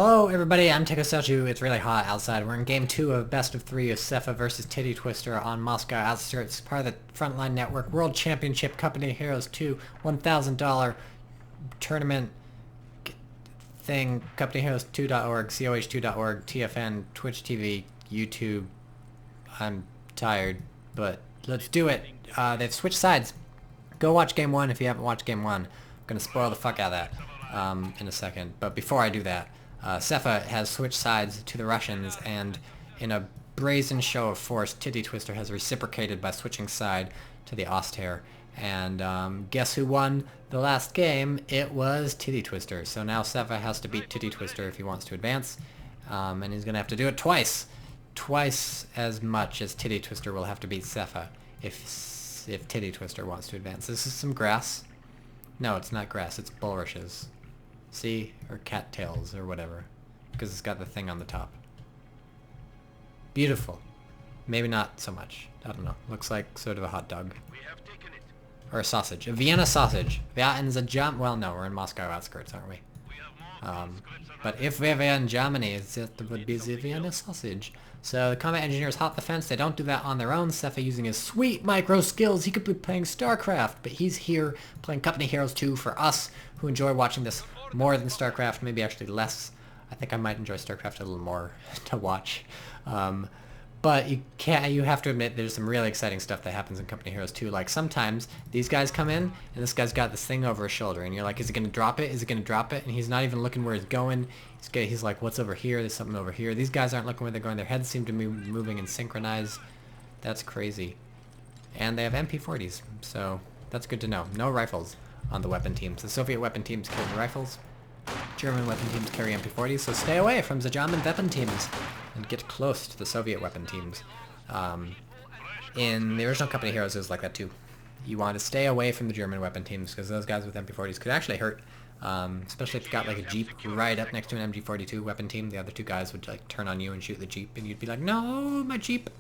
Hello everybody, I'm TychoCelchuuu. It's really hot outside. We're in game 2 of best of 3 of Sepha versus Titty Twister on Moscow outskirts, part of the Frontline Network World Championship Company Heroes 2 $1,000 tournament thing. CompanyHeroes2.org, CoH2.org, TFN, Twitch TV, YouTube. I'm tired, but let's do it. They've switched sides. Go watch game 1 if you haven't watched game 1. I'm gonna spoil the fuck out of that in a second. But before I do that, Sepha has switched sides to the Russians, and in a brazen show of force, Titty Twister has reciprocated by switching side to the Oster. And guess who won the last game? It was Titty Twister. So now Sepha has to beat Titty Twister if he wants to advance, and he's gonna have to do it twice. Twice as much as Titty Twister will have to beat Sepha if Titty Twister wants to advance. This is some grass. No, it's not grass. It's bulrushes. See? Or cattails, or whatever. Because it's got the thing on the top. Beautiful. Maybe not so much. I don't know. Looks like sort of a hot dog. Or a sausage. A Vienna sausage. That is a well, no, we're in Moscow outskirts, aren't we? But if we were in Germany, it would be the Vienna sausage. So the combat engineers hop the fence. They don't do that on their own. Sepha using his sweet micro skills. He could be playing StarCraft, but he's here playing Company Heroes 2 for us who enjoy watching this more than StarCraft, maybe actually less. I think I might enjoy StarCraft a little more to watch. But you have to admit there's some really exciting stuff that happens in Company Heroes 2. Like sometimes these guys come in and this guy's got this thing over his shoulder and you're like, is he going to drop it? Is he going to drop it? And he's not even looking where he's going. He's like, what's over here? There's something over here. These guys aren't looking where they're going. Their heads seem to be moving and synchronize. That's crazy. And they have MP40s, so that's good to know. No rifles on the weapon teams. The Soviet weapon teams carry rifles. German weapon teams carry MP40s, so stay away from the German weapon teams and get close to the Soviet weapon teams. In the original Company Heroes, it was like that too. You want to stay away from the German weapon teams because those guys with MP40s could actually hurt, especially if you got like a Jeep right up next to an MG42 weapon team. The other two guys would like turn on you and shoot the Jeep, and you'd be like, no, my Jeep.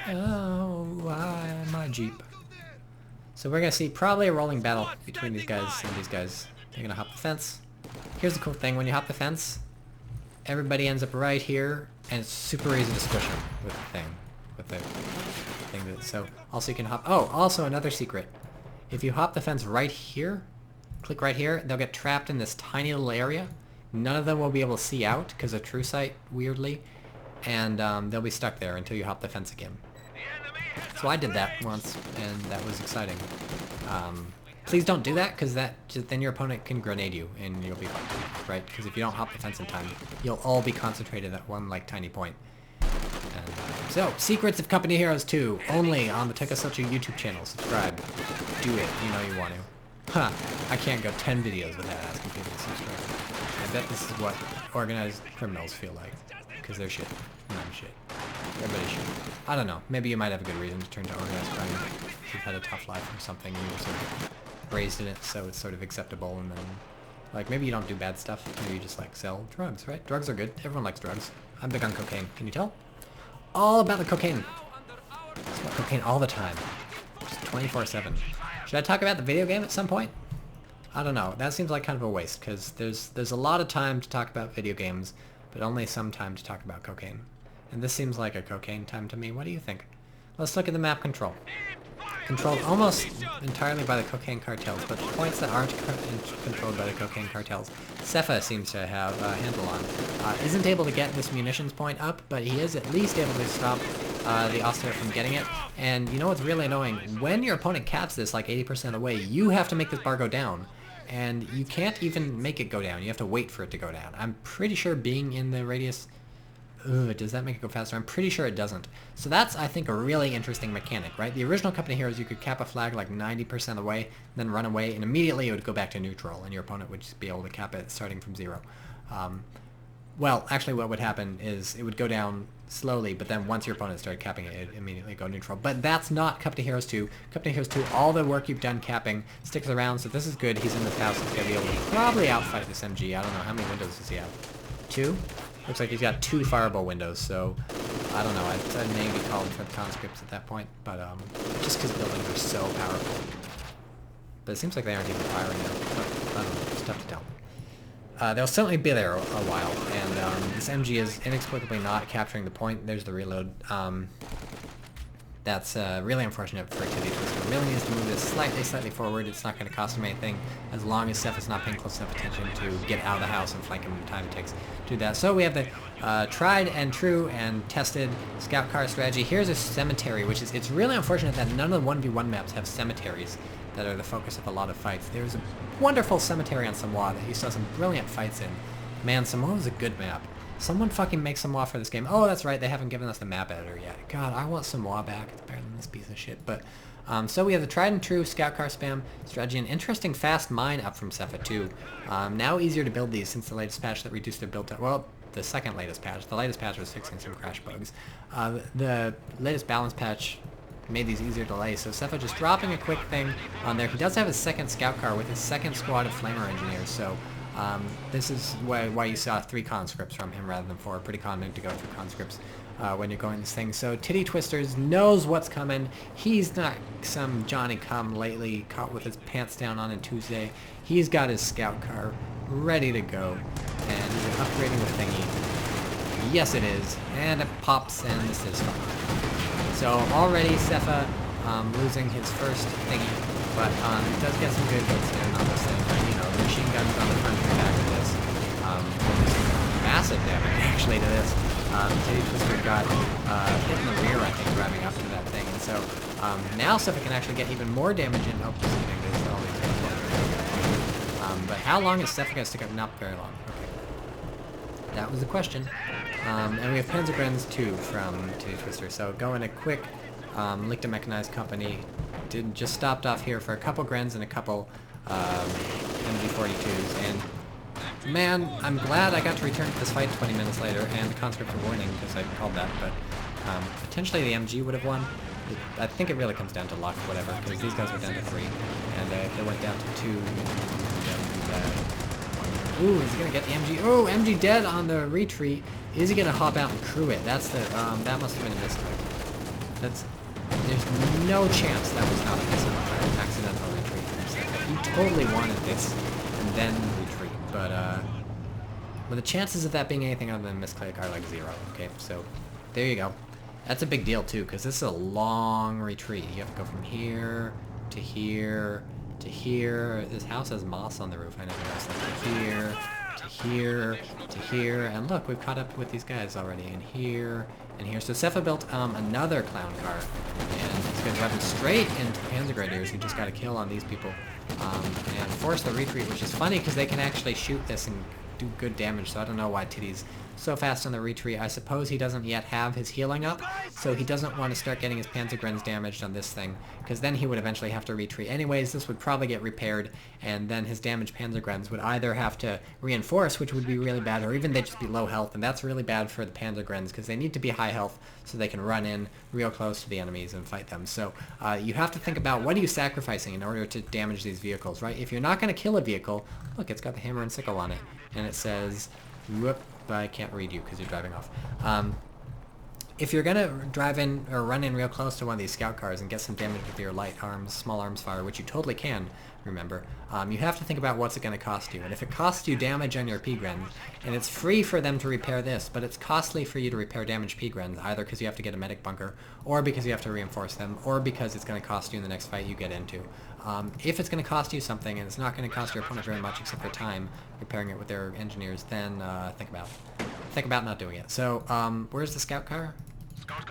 Oh, why my Jeep? So we're going to see probably a rolling battle between these guys and these guys. They're going to hop the fence. Here's the cool thing. When you hop the fence, everybody ends up right here, and it's super easy to squish them with the thing. So also you can hop... Oh, also another secret. If you hop the fence right here, click right here, they'll get trapped in this tiny little area. None of them will be able to see out because of true sight, weirdly. And they'll be stuck there until you hop the fence again. So I did that once, and that was exciting. Please don't do that, because then your opponent can grenade you, and you'll be fucked, right? Because if you don't hop the fence in time, you'll all be concentrated at one, like, tiny point. And, so, Secrets of Company Heroes 2, only on the TychoCelchuuu YouTube channel. Subscribe. Do it, you know you want to. Huh, I can't go 10 videos without asking people to subscribe. I bet this is what organized criminals feel like, because they're shit. And I'm shit. Everybody's shit. I don't know, maybe you might have a good reason to turn to organized crime. If you've had a tough life or something, you were sort of raised in it, so it's sort of acceptable, and then, like, maybe you don't do bad stuff, maybe you just, like, sell drugs, right? Drugs are good. Everyone likes drugs. I'm big on cocaine. Can you tell? All about the cocaine. It's about cocaine all the time. Just 24/7. Should I talk about the video game at some point? I don't know. That seems like kind of a waste, because there's a lot of time to talk about video games, but only some time to talk about cocaine. And this seems like a cocaine time to me. What do you think? Let's look at the map control. Controlled almost entirely by the cocaine cartels, but the points that aren't controlled by the cocaine cartels, Sepha seems to have a handle on. Isn't able to get this munitions point up, but he is at least able to stop the Oster from getting it. And you know what's really annoying? When your opponent caps this like 80% of the way, you have to make this bar go down. And you can't even make it go down. You have to wait for it to go down. I'm pretty sure being in the radius... Ugh, does that make it go faster? I'm pretty sure it doesn't. So that's, I think, a really interesting mechanic, right? The original Company Heroes, you could cap a flag like 90% of the way, then run away, and immediately it would go back to neutral, and your opponent would just be able to cap it starting from 0. Well, actually what would happen is it would go down slowly, but then once your opponent started capping it, it would immediately go neutral. But that's not Company Heroes 2. Company Heroes 2, all the work you've done capping sticks around, so this is good. He's in this house. He's going to be able to probably outfight this MG. I don't know. How many windows does he have? 2? Looks like he's got 2 fireball windows, so I don't know. I'd maybe call him for the conscripts at that point, but just because buildings are so powerful. But it seems like they aren't even firing now. But I don't know. It's tough to tell. they'll certainly be there a while, and this MG is inexplicably not capturing the point. There's the reload. That's really unfortunate for Titty Twister. Really needs to move this slightly forward. It's not going to cost him anything as long as Sepha's not paying close enough attention to get out of the house and flank him in the time it takes to do that. So we have the tried and true and tested scout car strategy. Here's a cemetery, which is, it's really unfortunate that none of the 1v1 maps have cemeteries that are the focus of a lot of fights. There's a wonderful cemetery on Samoa that you saw some brilliant fights in. Man, Samoa is a good map. Someone fucking make Samoa for this game. Oh, that's right, they haven't given us the map editor yet. God, I want Samoa back. It's better than this piece of shit. But so we have the tried and true scout car spam strategy. An interesting fast mine up from Sepha too. Now easier to build these since the latest patch that reduced their build time. Well, the second latest patch. The latest patch was fixing some crash bugs. The latest balance patch made these easier to lay. So Sepha just dropping a quick thing on there. He does have his second scout car with his second squad of flamer engineers. So this is why you saw 3 conscripts from him rather than 4. Pretty common to go through conscripts when you're going this thing. So Titty Twisters knows what's coming. He's not some Johnny come lately caught with his pants down on a Tuesday. He's got his scout car ready to go, and he's upgrading the thingy. Yes, it is, and it pops, and this is fun. So already Sepha losing his first thingy, but he does get some good hits in on this thing. You know, the machine guns on the front and back of this. Massive damage actually to this. Titty Twister got hit in the rear, I think, driving up to that thing. And so now Sepha can actually get even more damage in. Oh, there's all these things. But how long is Sepha going to stick up? Not very long. Okay. That was the question. And we have Panzergrens too from Titty Twister. So going a quick Lichter Mechanized Company. Just stopped off here for a couple Grens and a couple MG42s. And man, I'm glad I got to return to this fight 20 minutes later, and the conscripts were winning because I called that. But potentially the MG would have won. I think it really comes down to luck, whatever, because these guys were down to 3, and they went down to 2. Ooh, is he gonna get the MG? Oh, MG dead on the retreat. Is he gonna hop out and crew it? That's the that must have been a misclick. There's no chance that was not a accidental retreat. He totally wanted this and then retreat, but the chances of that being anything other than misclick are like 0. Okay, so there you go. That's a big deal too, because this is a long retreat. You have to go from here to here to here. This house has moss on the roof. I never noticed that. To here, to here, to here. And look, we've caught up with these guys already. And here, and here. So Sepha built another clown car. And he's going to drive him straight into the Panzergrenadiers, who just got a kill on these people. And force the retreat, which is funny because they can actually shoot this and do good damage. So I don't know why Titty's so fast on the retreat. I suppose he doesn't yet have his healing up, so he doesn't want to start getting his Panzergrens damaged on this thing, because then he would eventually have to retreat. Anyways, this would probably get repaired, and then his damaged Panzergrens would either have to reinforce, which would be really bad, or even they'd just be low health, and that's really bad for the Panzergrens, because they need to be high health so they can run in real close to the enemies and fight them. So you have to think about, what are you sacrificing in order to damage these vehicles, right? If you're not going to kill a vehicle, look, it's got the hammer and sickle on it, and it says, whoop, I can't read you because you're driving off. If you're gonna drive in or run in real close to one of these scout cars and get some damage with your light arms, small arms fire, which you totally can, remember, you have to think about what's it going to cost you. And if it costs you damage on your P-Grens, and it's free for them to repair this, but it's costly for you to repair damaged P-Grens, either because you have to get a medic bunker, or because you have to reinforce them, or because it's going to cost you in the next fight you get into. If it's going to cost you something, and it's not going to cost your opponent very much except for time repairing it with their engineers, then think about it. Think about not doing it. So, where's the scout car?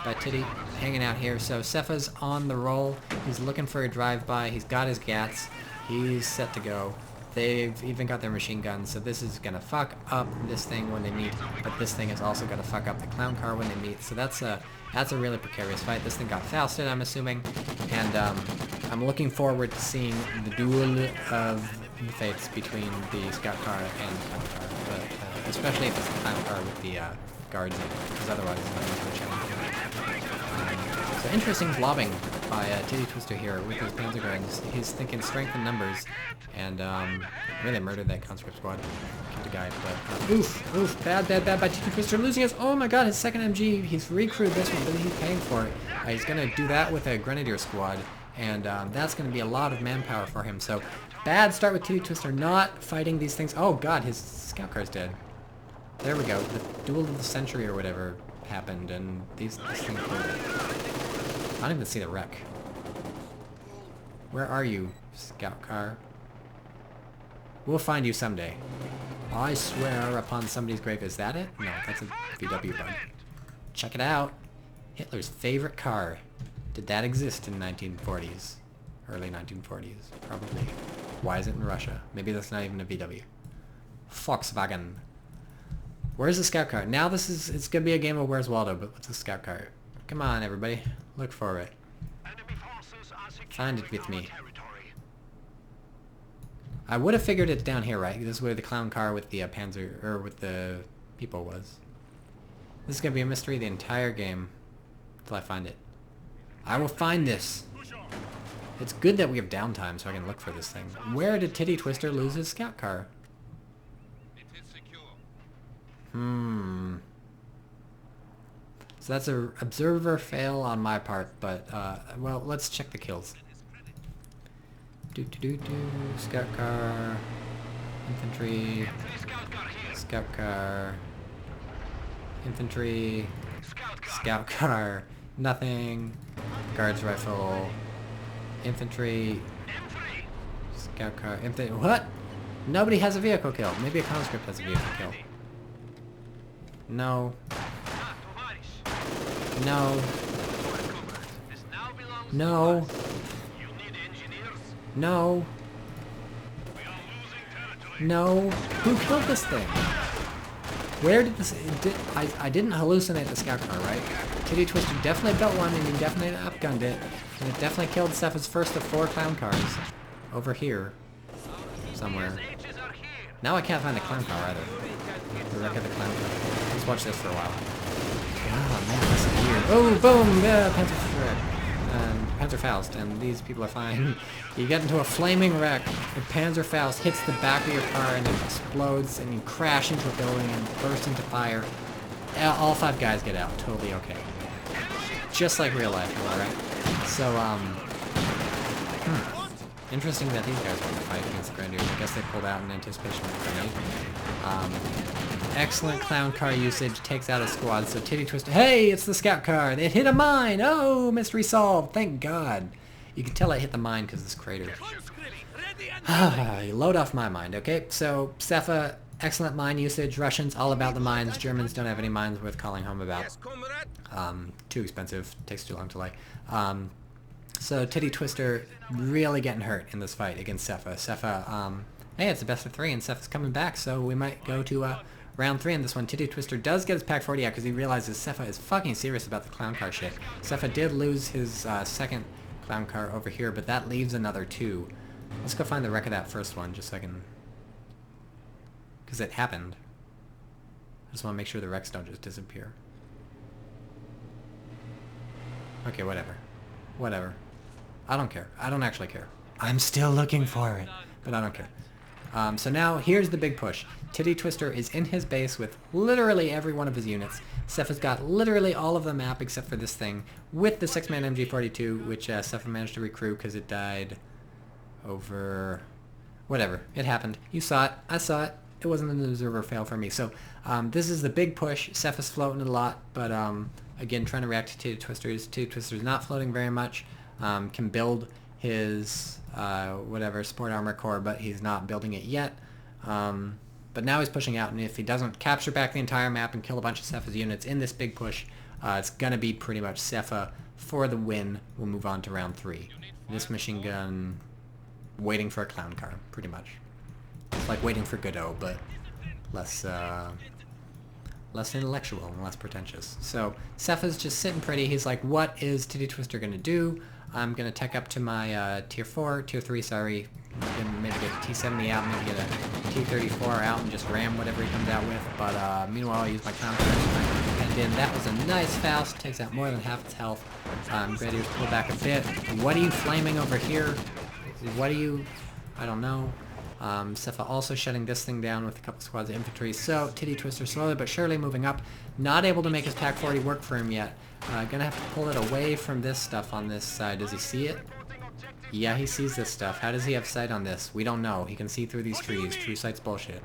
By Titty, hanging out here. So Sepha's on the roll. He's looking for a drive-by. He's got his gats. He's set to go. They've even got their machine guns, so this is gonna fuck up this thing when they meet, but this thing is also gonna fuck up the clown car when they meet. So that's a really precarious fight. This thing got Fausted, I'm assuming, and I'm looking forward to seeing the duel of the fates between the scout car and the clown car, but especially if it's the clown car with the guards in it, because otherwise it's not much of a challenge. So interesting blobbing by Titty Twister here with his Panzergrens. He's thinking strength in numbers, and really murdered that conscript squad. Killed a guy, but oof, bad by Titty Twister, losing his, oh my god, his second MG. He's recrewed this one, but he's paying for it. He's gonna do that with a Grenadier squad, and that's gonna be a lot of manpower for him. So Bad start with Titty Twister not fighting these things. Oh god, his scout car's dead. There we go. The duel of the century or whatever happened, and this thing killed it. I don't even see the wreck. Where are you, scout car? We'll find you someday. I swear upon somebody's grave. Is that it? No, that's a VW bug. Check it out. Hitler's favorite car. Did that exist in 1940s? Early 1940s, probably. Why is it in Russia? Maybe that's not even a VW. Volkswagen. Where's the scout car? Now it's gonna be a game of Where's Waldo, but what's the scout car? Come on, everybody. Look for it. Find it with me. I would have figured it down here, right? This is where the clown car with the Panzer, or with the people was. This is gonna be a mystery the entire game. Until I find it. I will find this! It's good that we have downtime so I can look for this thing. Where did Titty Twister lose his scout car? So that's a observer fail on my part, but, well, let's check the kills. Scout car, infantry, scout car, infantry, scout car, nothing, guards rifle, infantry, scout car, infantry, what? Nobody has a vehicle kill. Maybe a conscript has a vehicle kill. No. No. No. No. No. Who killed this thing? Where did this... I didn't hallucinate the scout car, right? Titty Twister definitely built one, and he definitely upgunned it. And it definitely killed Sepha's first of 4 clown cars. Over here. Somewhere. Now I can't find the clown car either. The wreck of the clown car. Let's watch this for a while. Oh man, this is weird. Oh, boom! Yeah, Panzerfaust, and these people are fine. You get into a flaming wreck, and Panzerfaust hits the back of your car and it explodes, and you crash into a building and burst into fire. All 5 guys get out, totally okay. Just like real life, alright? So, interesting that these guys want to fight against the Grenadiers. I guess they pulled out in anticipation of the grenade. Excellent clown car usage, takes out a squad, so Titty Twister... Hey, it's the scout car! It hit a mine! Oh, mystery solved! Thank God! You can tell it hit the mine because this crater. You load off my mind, okay? So, Sepha, excellent mine usage. Russians, all about the mines. Germans don't have any mines worth calling home about. Too expensive. Takes too long to light. So, Titty Twister really getting hurt in this fight against Sepha. Sepha, hey, it's the best of 3, and Sepha's coming back, so we might go to, round 3 in this one. Titty Twister does get his Pack 40 out because he realizes Sepha is fucking serious about the clown car shit. Sepha did lose his second clown car over here, but that leaves another 2. Let's go find the wreck of that first one just so I can... because it happened. I just want to make sure the wrecks don't just disappear. Okay, whatever. Whatever. I don't care. I don't actually care. I'm still looking for it, but I don't care. So now, here's the big push. Titty Twister is in his base with literally every one of his units. Sepha's got literally all of the map except for this thing, with the 6-man MG42, which Sepha managed to recruit because it died over... whatever. It happened. You saw it. I saw it. It wasn't an observer fail for me. So, this is the big push. Sepha's floating a lot, but, again, trying to react to Titty Twister's. Titty Twister's not floating very much. Can build his whatever sport armor core, but he's not building it yet. But now he's pushing out, and if he doesn't capture back the entire map and kill a bunch of Sepha's units in this big push, it's gonna be pretty much Sepha for the win. We'll move on to round 3. This machine gun waiting for a clown car, pretty much. It's like waiting for Godot, but less intellectual and less pretentious. So Sepha's just sitting pretty. He's like, what is Titty Twister gonna do? I'm gonna tech up to my tier 3, sorry. Maybe get a T70 out, maybe get a T34 out and just ram whatever he comes out with. But meanwhile, I'll use my counter and then that was a nice Faust, takes out more than half its health. Grenadiers pull back a bit. What are you flaming over here? What are you... I don't know. Sepha also shutting this thing down with a couple squads of infantry. So, Titty Twister slowly but surely moving up. Not able to make his Pack 40 work for him yet. Gonna have to pull it away from this stuff on this side. Does he see it? Yeah, he sees this stuff. How does he have sight on this? We don't know. He can see through these trees. True sight's bullshit.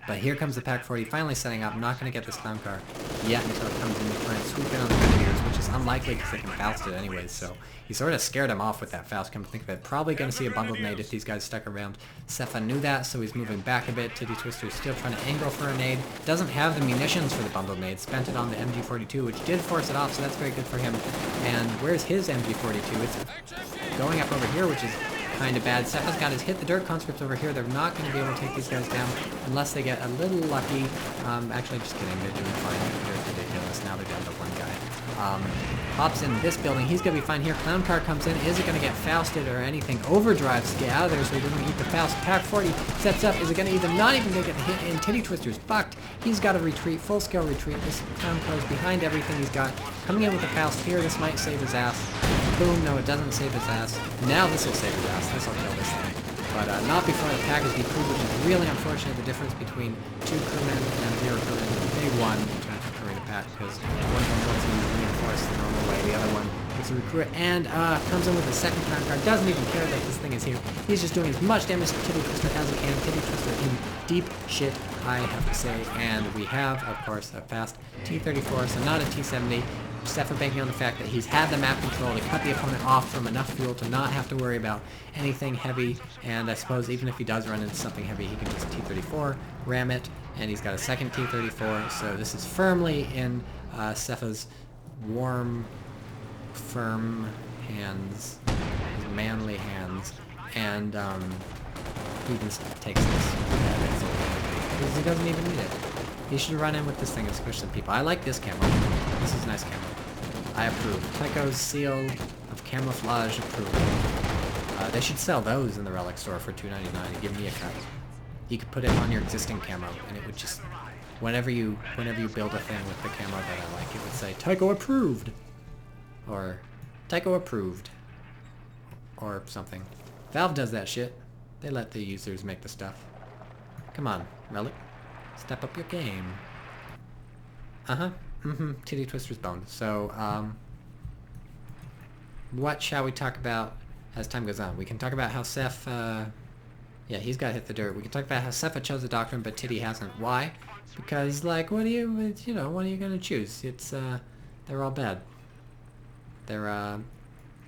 But here comes the Pack 40 finally setting up. Not going to get this clown car yet until it comes in to try and swoop in on the Grenadiers, which is unlikely because they can Faust it anyways, so he sort of scared him off with that Faust, come to think of it. Probably going to see a bundled nade if these guys stuck around. Sepha knew that, so he's moving back a bit. TittiTwister is still trying to angle for a nade. Doesn't have the munitions for the bundled nade. Spent it on the MG42, which did force it off, so that's very good for him. And where's his MG42? It's going up over here, which is kind of bad. Sepha's got his hit the dirt conscripts over here. They're not going to be able to take these guys down unless they get a little lucky. Actually, just kidding. They're doing fine. They're ridiculous. Now they're down to one guy. Hops in this building. He's going to be fine here. Clown car comes in. Is it going to get Fausted or anything? Overdrives to get out of there so he doesn't eat the Faust. Pack 40 sets up. Is it going to even not even going to get the hit in? TittiTwister's bucked. He's got to retreat. Full-scale retreat. This clown car's behind everything he's got. Coming in with the Faust here. This might save his ass. Boom. No, it doesn't save his ass. Now this will save his ass. This will kill this thing. But not before the pack is decrewed, which is really unfortunate. The difference between 2 crewmen and 0 crewmen. They won in terms of crewing the pack because one of them wants to reinforce the normal way. The other one gets a recruit and comes in with a second clown card. Doesn't even care that this thing is here. He's just doing as much damage to TittiTwister as he can. TittiTwister in deep shit, I have to say. And we have, of course, a fast T-34, so not a T-70. Sepha banking on the fact that he's had the map control to cut the opponent off from enough fuel to not have to worry about anything heavy, and I suppose even if he does run into something heavy, he can just T-34, ram it, and he's got a second T-34, so this is firmly in Sepha's warm, firm hands, his manly hands, and he just takes this. Because he doesn't even need it. He should run in with this thing and squish some people. I like this camo. This is a nice camo. I approve. Tycho's seal of camouflage approved. They should sell those in the relic store for $2.99 and give me a cut. You could put it on your existing camo, and it would just, whenever you build a thing with the camo that I like, it would say Tycho approved, or Tycho approved, or something. Valve does that shit. They let the users make the stuff. Come on, relic. Step up your game. TittiTwister's boned. So, what shall we talk about as time goes on? We can talk about how Sepha... yeah, he's got to hit the dirt. We can talk about how Sepha chose the Doctrine, but Titty hasn't. Why? Because, like, what are you going to choose? It's, they're all bad. They're,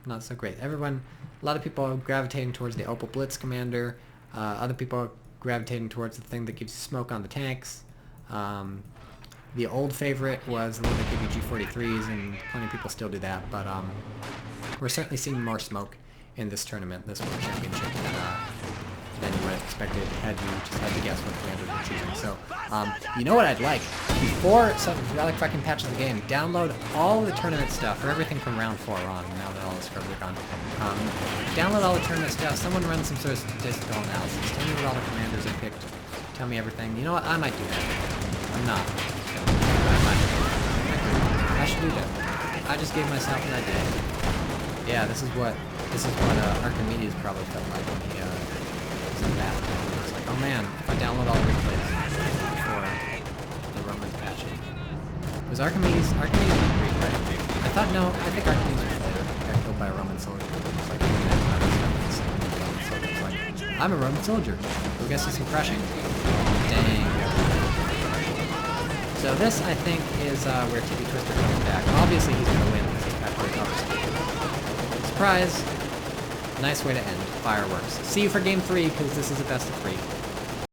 not so great. A lot of people are gravitating towards the Opal Blitz Commander. Other people are gravitating towards the thing that gives you smoke on the tanks. The old favorite was the one that gave you G43s, and plenty of people still do that, but we're certainly seeing more smoke in this tournament, this World Championship, than you would have expected had you just had to guess what commander you're choosing. So, you know what I'd like? Before some relic fucking patches the game, download all the tournament stuff, for everything from round 4 on, now that all the scrubs are gone. Download all the tournament stuff, someone run some sort of statistical analysis, tell me what all the commanders I picked, tell me everything. You know what? I might do that. I'm not. I should do that. I just gave myself an idea. Yeah, this is what Archimedes probably felt like when he was in that. It's like, oh man, if I download all the replays before the Roman patching. Was Archimedes Greek, right? I thought no, I think Archimedes was later. Got killed by a Roman soldier. It's like, I'm a Roman soldier. Go get some crushing. Dang. So this, I think, is where TittiTwister comes back. Obviously, he's going to win because he's got great covers. Surprise! Nice way to end. Fireworks. See you for game 3, because this is a best of 3.